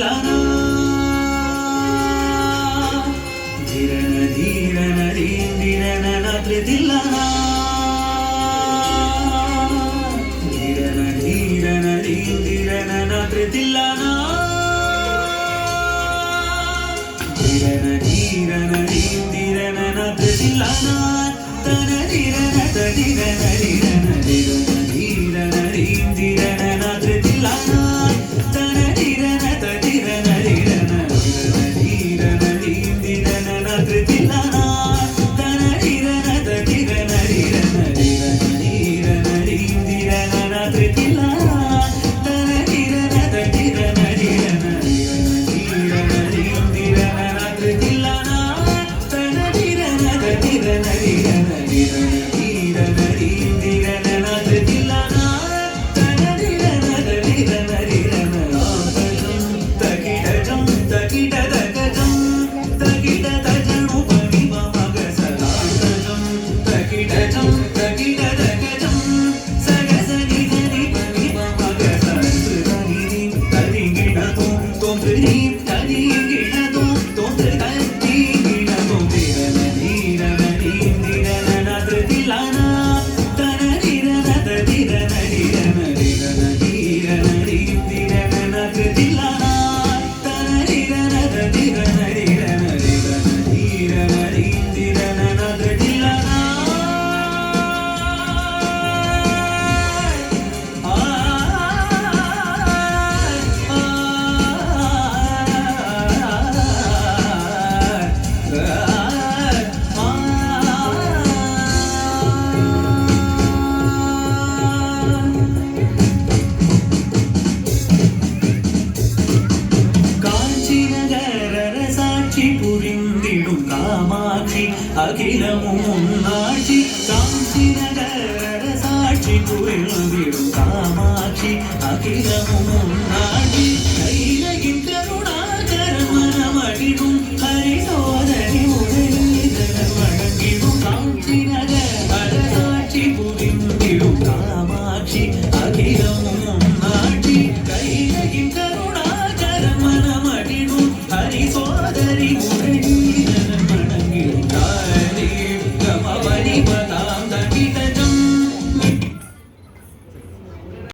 தில்லானா திரண தீரண தீந்திரண தில்லானா திரண தீரண தீந்திரண தில்லானா திரண தீரண தீந்திரண தில்லானா தன திரண ததிரண திரண திரண தீரண தீந்திரண தில்லானா தன திரண ததிரண திரண திரண தீரண தீந்திரண தில்லானா தன திரண ததிரண திரண திரண தீரண தீந்திரண தில்லானா தன திரண ததிரண திரண திரண தீரண தீந்திரண தில்லானா தன திரண ததிரண திரண அகிலமும் உன்னாட்சி காஞ்சி நகர சாட்சி புரிந்திடும் காமாட்சி அகிலமும் உன்னாட்சி